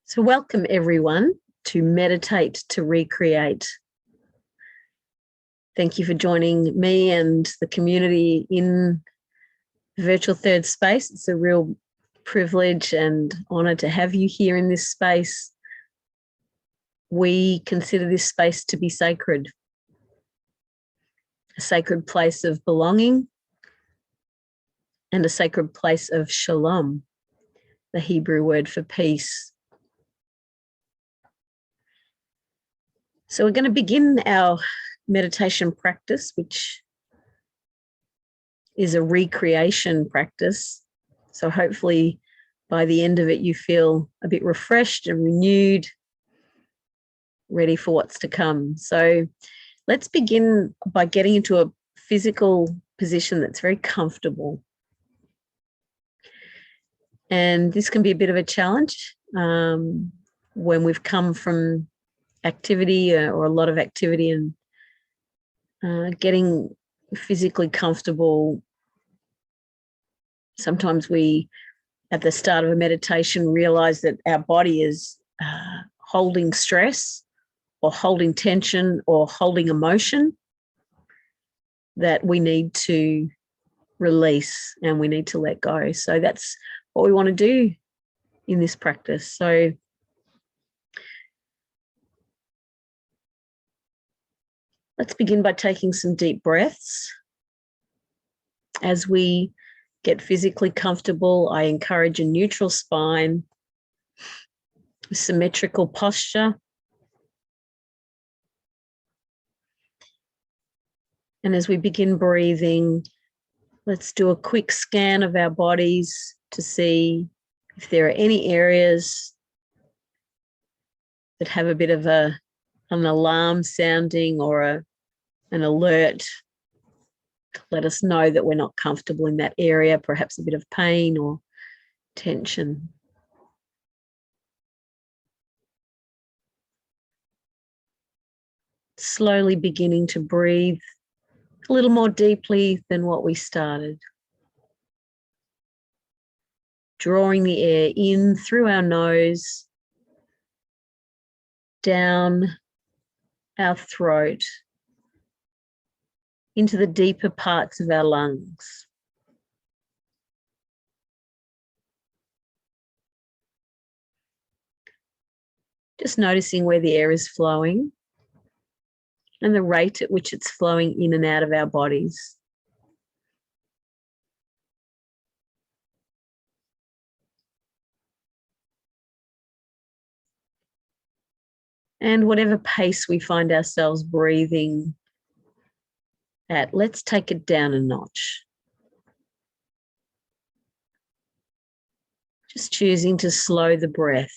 So welcome everyone to Meditate to Recreate. Thank you for joining me and the community in virtual third space. It's a real privilege and honor to have you here in this space. We consider this space to be sacred, a sacred place of belonging and a sacred place of shalom, the Hebrew word for peace. So we're going to begin our meditation practice, which is a recreation practice. So hopefully by the end of it, you feel a bit refreshed and renewed, ready for what's to come. So let's begin by getting into a physical position that's very comfortable. And this can be a bit of a challenge when we've come from activity or a lot of activity, and getting physically comfortable. Sometimes we, at the start of a meditation, realize that our body is holding stress or holding tension or holding emotion that we need to release and we need to let go. So that's what we want to do in this practice. So let's begin by taking some deep breaths. As we get physically comfortable, I encourage a neutral spine, symmetrical posture. And as we begin breathing, let's do a quick scan of our bodies to see if there are any areas that have a bit of an alarm sounding or an alert. Let us know that we're not comfortable in that area, perhaps a bit of pain or tension. Slowly beginning to breathe a little more deeply than what we started. Drawing the air in through our nose, down our throat, into the deeper parts of our lungs. Just noticing where the air is flowing and the rate at which it's flowing in and out of our bodies. And whatever pace we find ourselves breathing at, let's take it down a notch. Just choosing to slow the breath.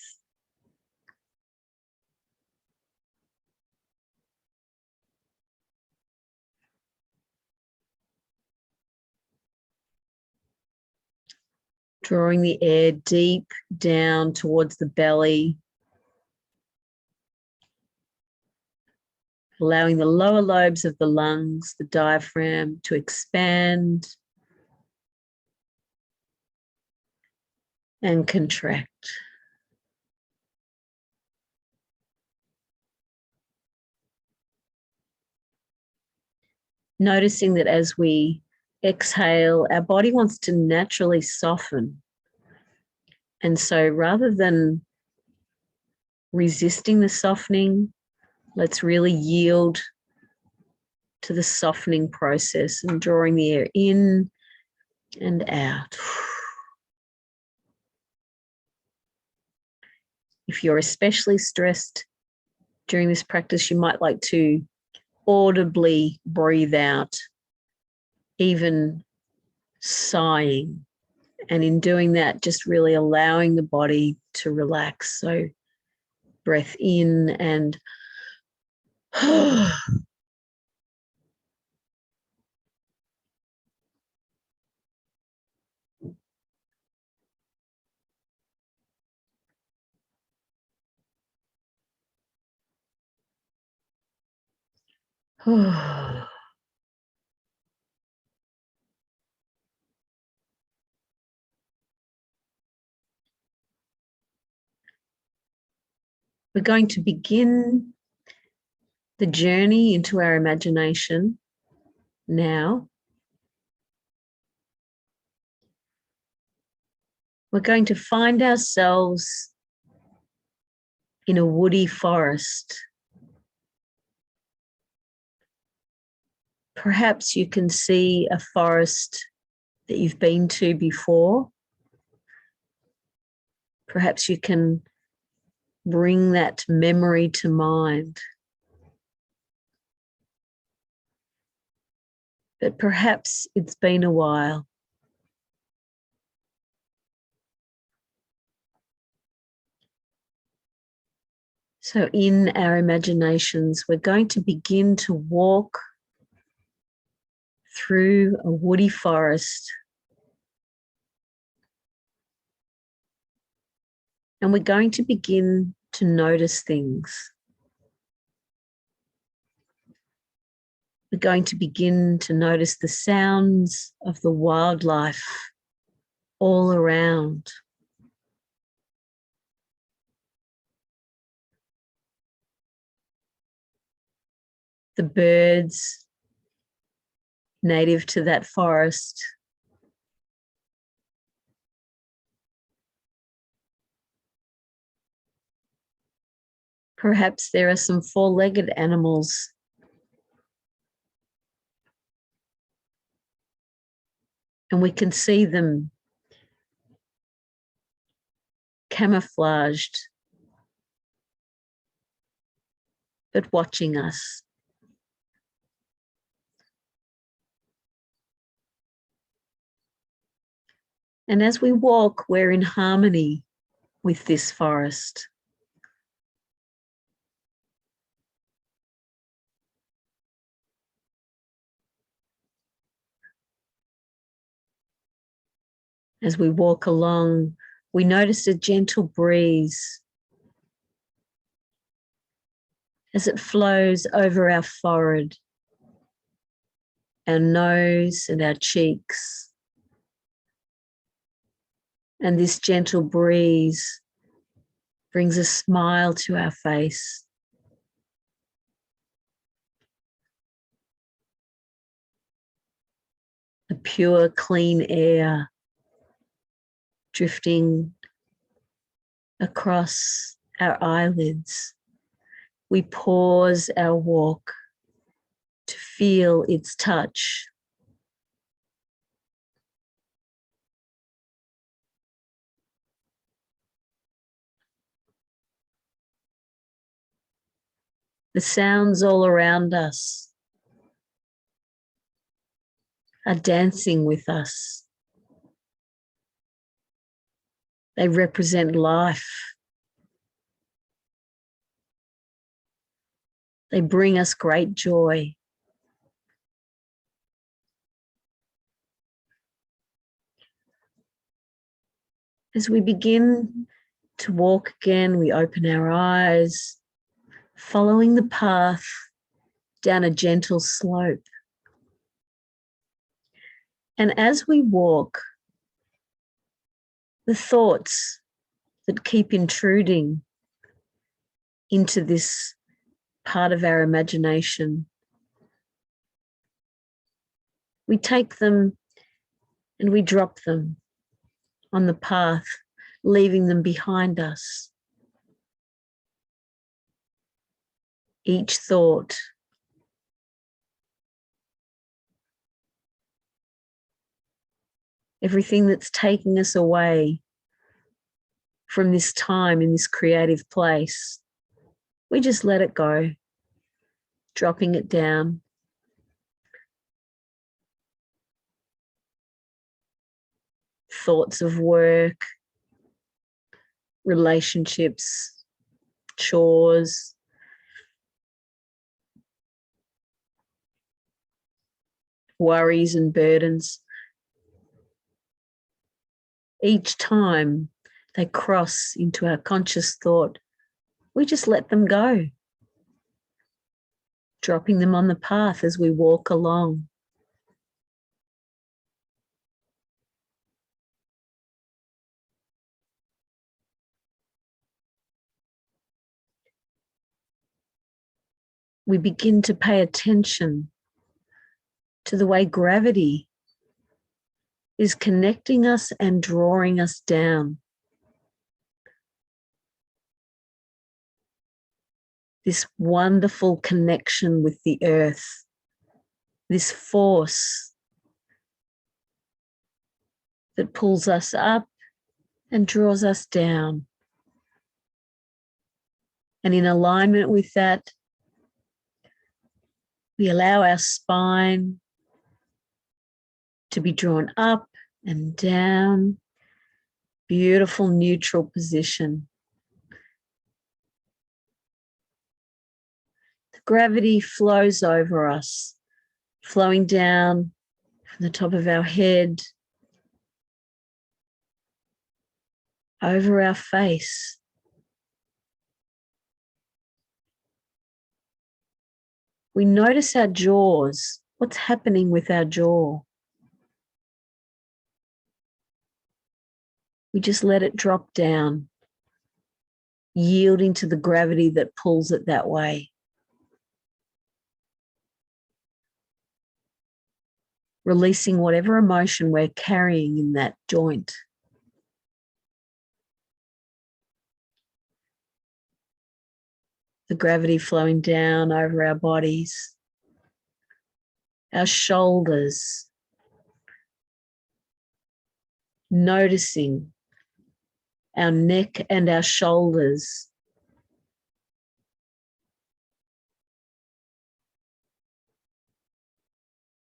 Drawing the air deep down towards the belly. Allowing the lower lobes of the lungs, the diaphragm, to expand and contract. Noticing that as we exhale, our body wants to naturally soften. And so rather than resisting the softening, let's really yield to the softening process and drawing the air in and out. If you're especially stressed during this practice, you might like to audibly breathe out, even sighing. And in doing that, just really allowing the body to relax. So breath in and We're going to begin the journey into our imagination now. We're going to find ourselves in a woody forest. Perhaps you can see a forest that you've been to before. Perhaps you can bring that memory to mind. But perhaps it's been a while. So in our imaginations, we're going to begin to walk through a woody forest. And we're going to begin to notice things. We're going to begin to notice the sounds of the wildlife all around. The birds native to that forest. Perhaps there are some four-legged animals. And we can see them camouflaged, but watching us. And as we walk, we're in harmony with this forest. As we walk along, we notice a gentle breeze as it flows over our forehead, our nose and our cheeks. And this gentle breeze brings a smile to our face. A pure, clean air drifting across our eyelids. We pause our walk to feel its touch. The sounds all around us are dancing with us. They represent life. They bring us great joy. As we begin to walk again, we open our eyes, following the path down a gentle slope. And as we walk, the thoughts that keep intruding into this part of our imagination, we take them and we drop them on the path, leaving them behind us. Each thought everything that's taking us away from this time in this creative place, we just let it go, dropping it down. Thoughts of work, relationships, chores, worries and burdens. Each time they cross into our conscious thought, we just let them go, dropping them on the path as we walk along. we begin to pay attention to the way gravity is connecting us and drawing us down. This wonderful connection with the earth, this force that pulls us up and draws us down. And in alignment with that, we allow our spine to be drawn up and down, beautiful neutral position. The gravity flows over us, flowing down from the top of our head, over our face. We notice our jaws. What's happening with our jaw? We just let it drop down, yielding to the gravity that pulls it that way. Releasing whatever emotion we're carrying in that joint. The gravity flowing down over our bodies, our shoulders, noticing our neck and our shoulders.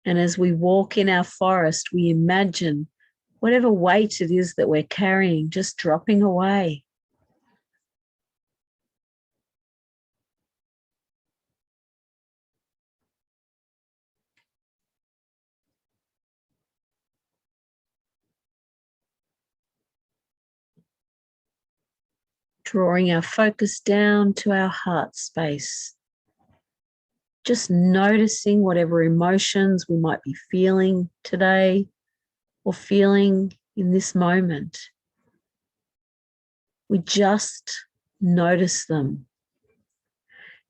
And as we walk in our forest, we imagine whatever weight it is that we're carrying just dropping away. Drawing our focus down to our heart space. Just noticing whatever emotions we might be feeling today or feeling in this moment. We just notice them.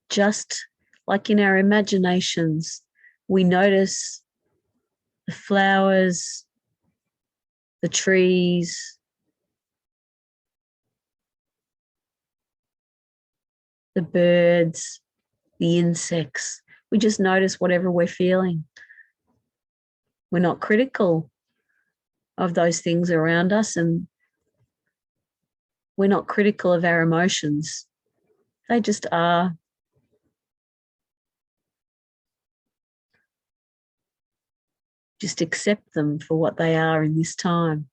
Just like in our imaginations, we notice the flowers, the trees, the birds, the insects. We just notice whatever we're feeling. We're not critical of those things around us, and we're not critical of our emotions. They just are. Just accept them for what they are in this time.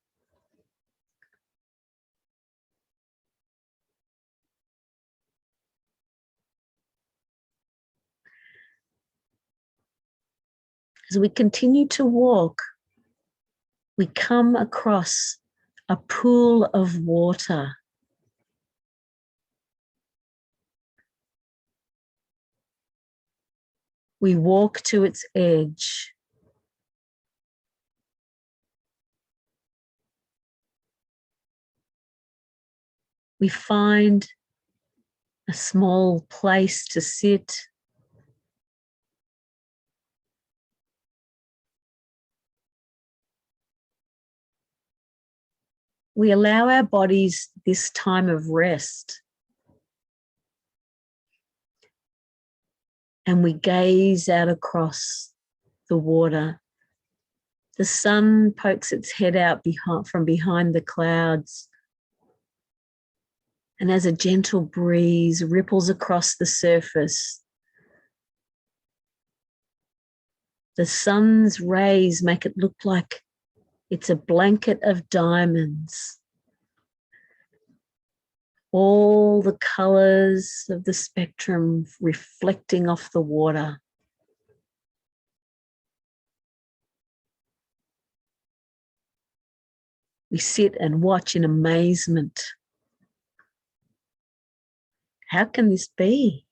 As we continue to walk, we come across a pool of water. We walk to its edge. We find a small place to sit. We allow our bodies this time of rest. And we gaze out across the water. The sun pokes its head out from behind the clouds. And as a gentle breeze ripples across the surface, the sun's rays make it look like it's a blanket of diamonds. All the colours of the spectrum reflecting off the water. We sit and watch in amazement. How can this be?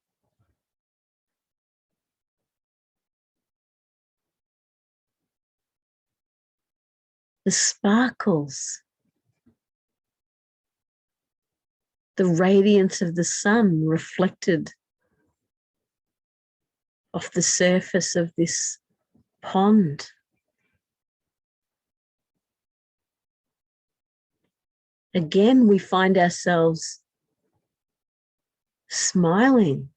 The sparkles, the radiance of the sun reflected off the surface of this pond. Again, we find ourselves smiling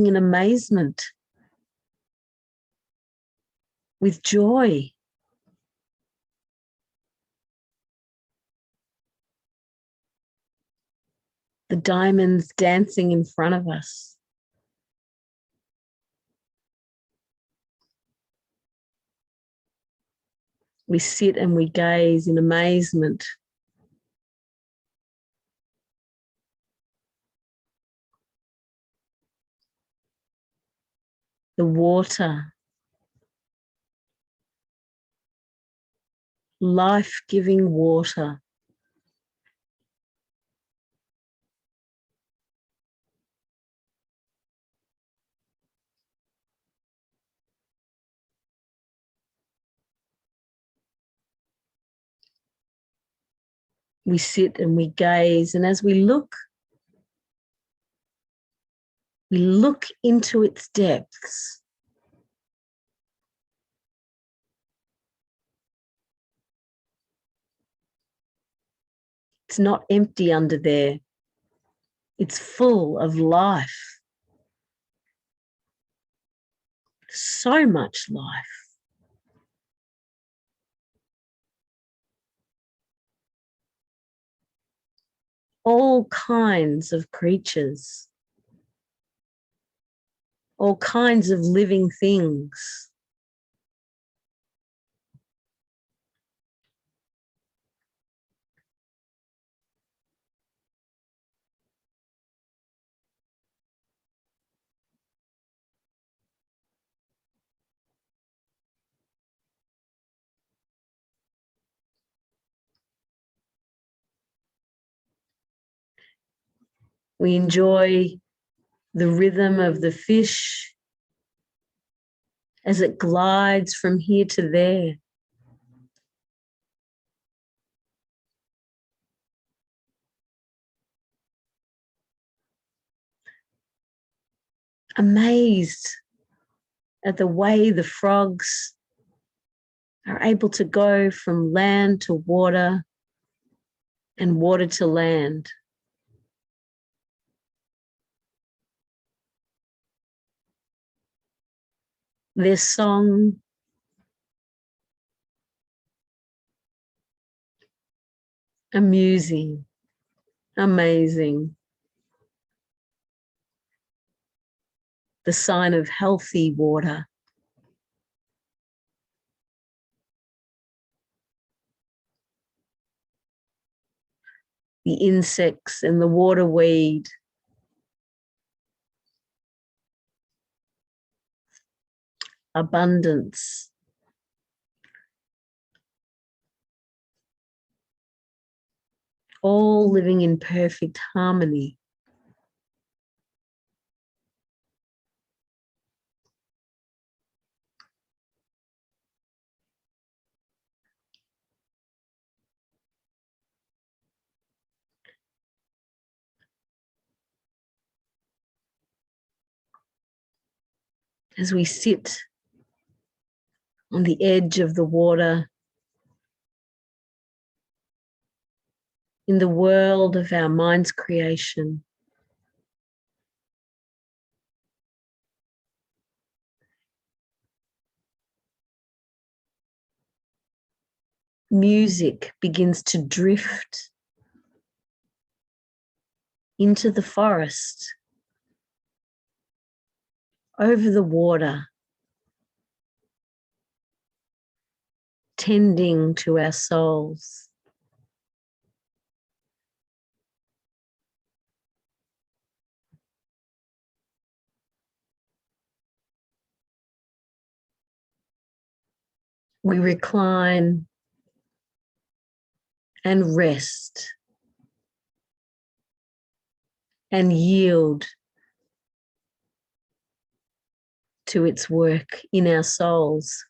in amazement, with joy. The diamonds dancing in front of us. We sit and we gaze in amazement. The water, life-giving water. We sit and we gaze, and as we look into its depths. It's not empty under there. It's full of life. So much life. All kinds of creatures. All kinds of living things. We enjoy the rhythm of the fish as it glides from here to there. Amazed at the way the frogs are able to go from land to water and water to land. Their song amusing, amazing. The sign of healthy water. The insects and the water weed. Abundance. All living in perfect harmony. As we sit on the edge of the water, in the world of our mind's creation, music begins to drift into the forest, over the water, tending to our souls. We recline and rest and yield to its work in our souls.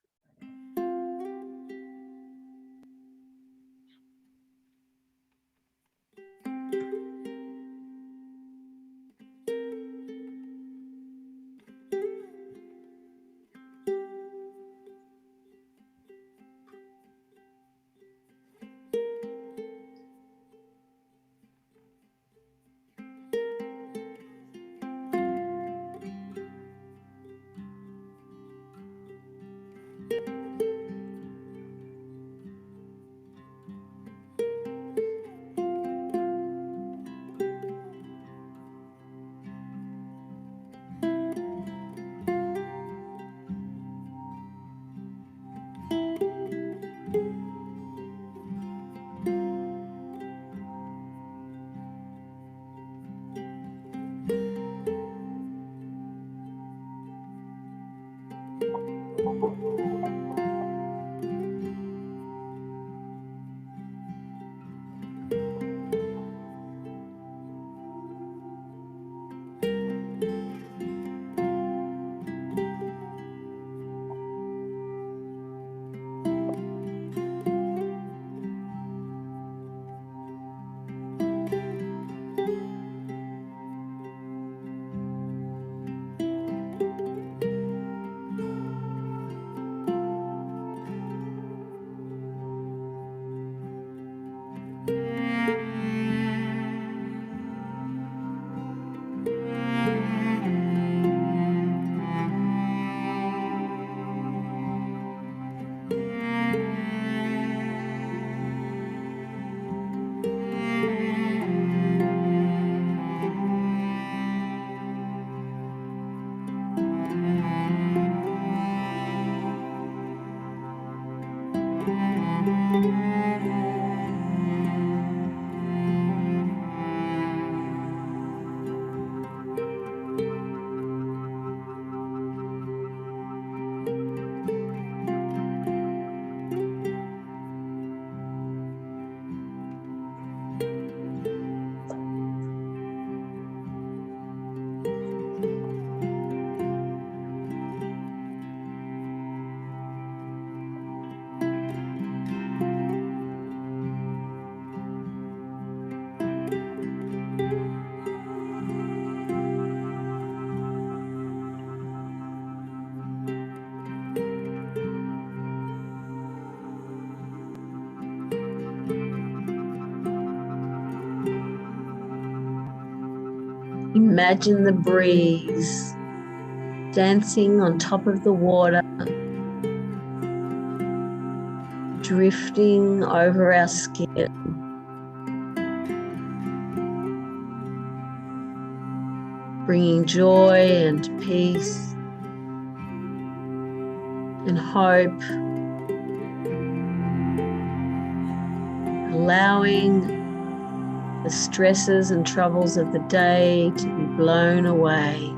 Imagine the breeze dancing on top of the water, drifting over our skin, bringing joy and peace and hope, allowing the stresses and troubles of the day to be blown away.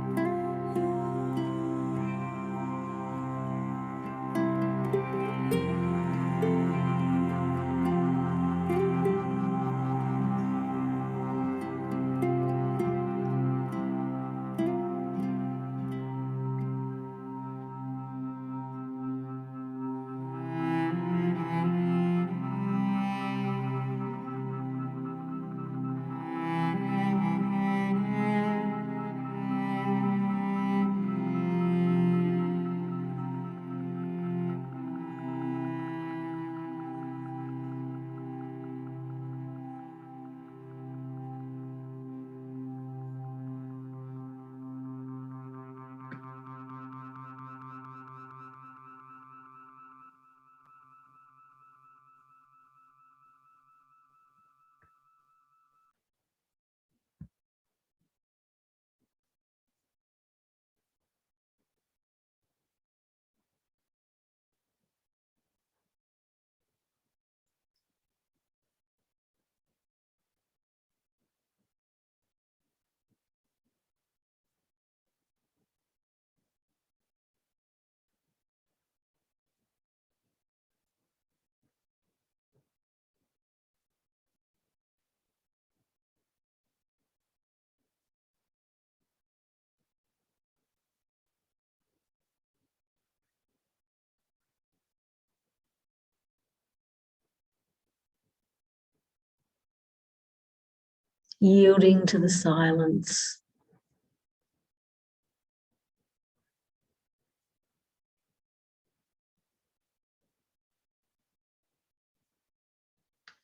Yielding to the silence.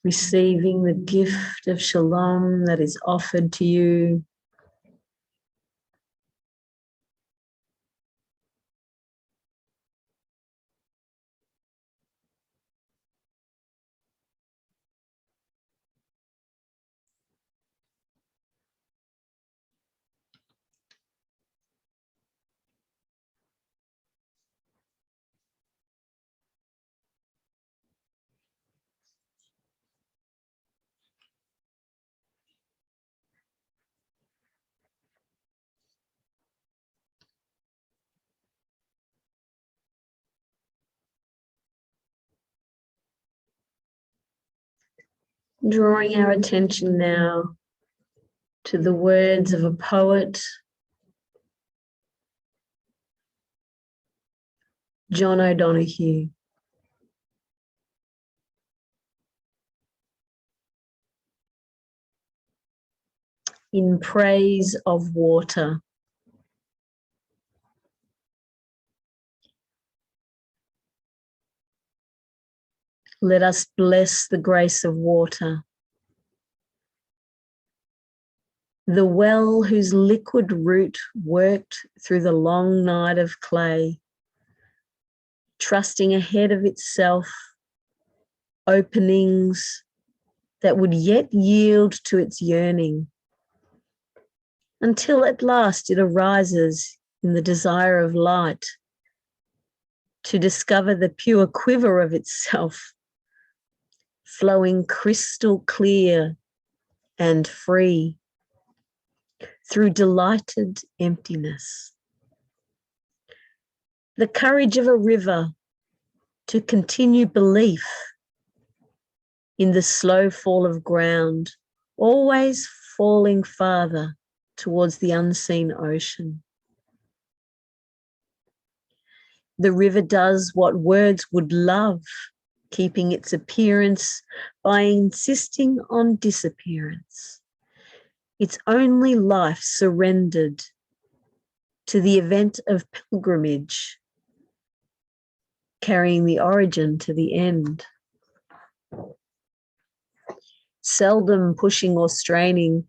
Receiving the gift of shalom that is offered to you. Drawing our attention now to the words of a poet, John O'Donoghue. In praise of water. Let us bless the grace of water. The well whose liquid root worked through the long night of clay, trusting ahead of itself openings that would yet yield to its yearning, until at last it arises in the desire of light to discover the pure quiver of itself flowing crystal clear and free through delighted emptiness. The courage of a river to continue belief in the slow fall of ground, always falling farther towards the unseen ocean. The river does what words would love, keeping its appearance by insisting on disappearance. Its only life surrendered to the event of pilgrimage, carrying the origin to the end. Seldom pushing or straining,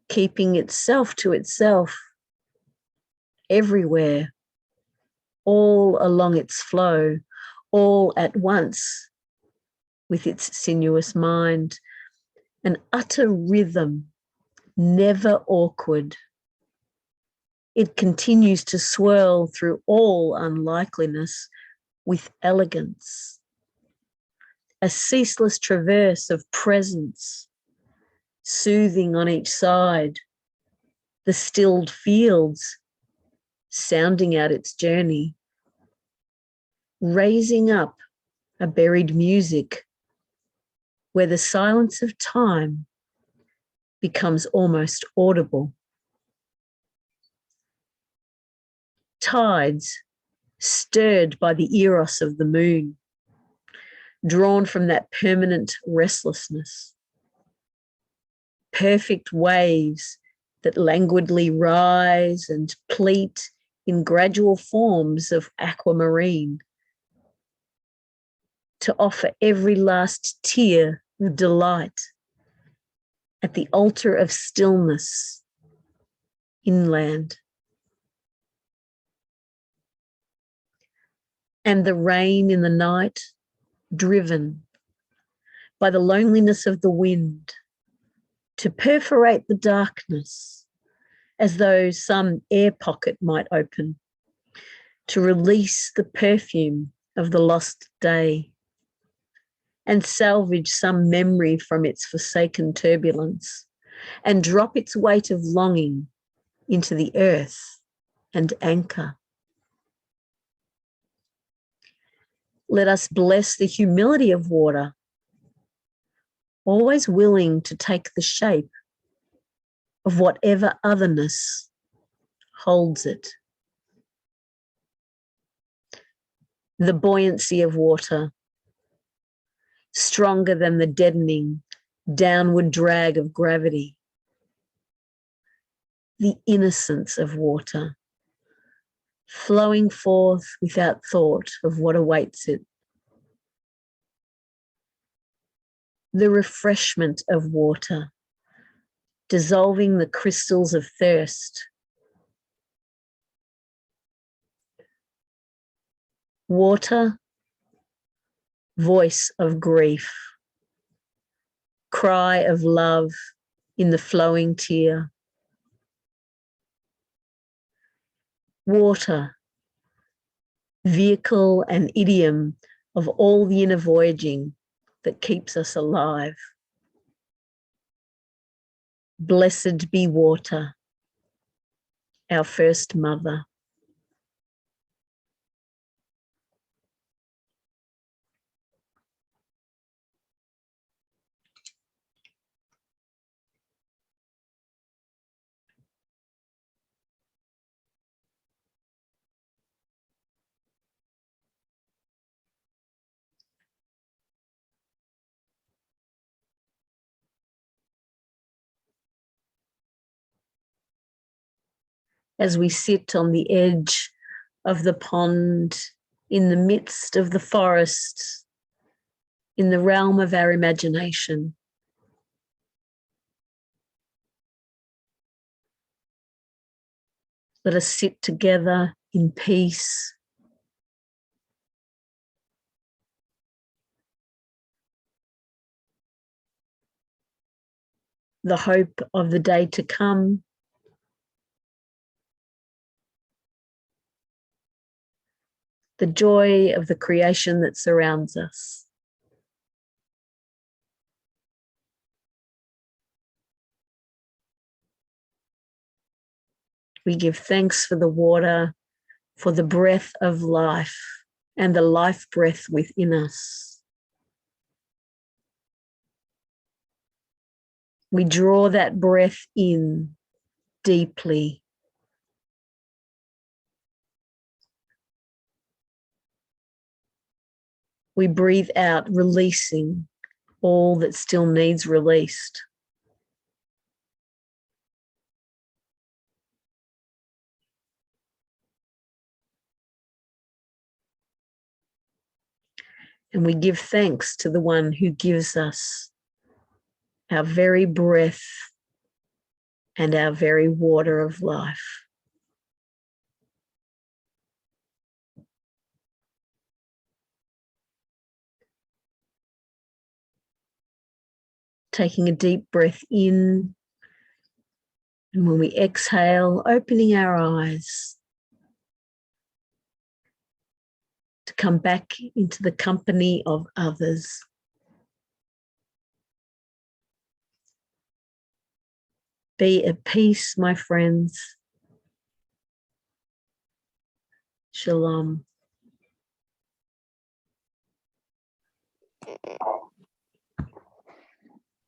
keeping itself to itself, everywhere, all along its flow, all at once with its sinuous mind, an utter rhythm, never awkward. It continues to swirl through all unlikeliness with elegance, a ceaseless traverse of presence, soothing on each side, the stilled fields sounding out its journey, raising up a buried music where the silence of time becomes almost audible. Tides stirred by the eros of the moon, drawn from that permanent restlessness. Perfect waves that languidly rise and pleat in gradual forms of aquamarine, to offer every last tear of delight at the altar of stillness inland. And the rain in the night, driven by the loneliness of the wind, to perforate the darkness as though some air pocket might open, to release the perfume of the lost day and salvage some memory from its forsaken turbulence and drop its weight of longing into the earth and anchor. Let us bless the humility of water, always willing to take the shape of whatever otherness holds it. The buoyancy of water, stronger than the deadening downward drag of gravity. The innocence of water, flowing forth without thought of what awaits it. The refreshment of water, dissolving the crystals of thirst. Water, voice of grief, cry of love in the flowing tear. Water, vehicle and idiom of all the inner voyaging that keeps us alive. Blessed be water, our first mother. As we sit on the edge of the pond, in the midst of the forest, in the realm of our imagination, let us sit together in peace. The hope of the day to come, the joy of the creation that surrounds us. We give thanks for the water, for the breath of life and the life breath within us. We draw that breath in deeply. We breathe out, releasing all that still needs released. And we give thanks to the one who gives us our very breath and our very water of life. Taking a deep breath in, and when we exhale, opening our eyes to come back into the company of others. Be at peace, my friends. Shalom.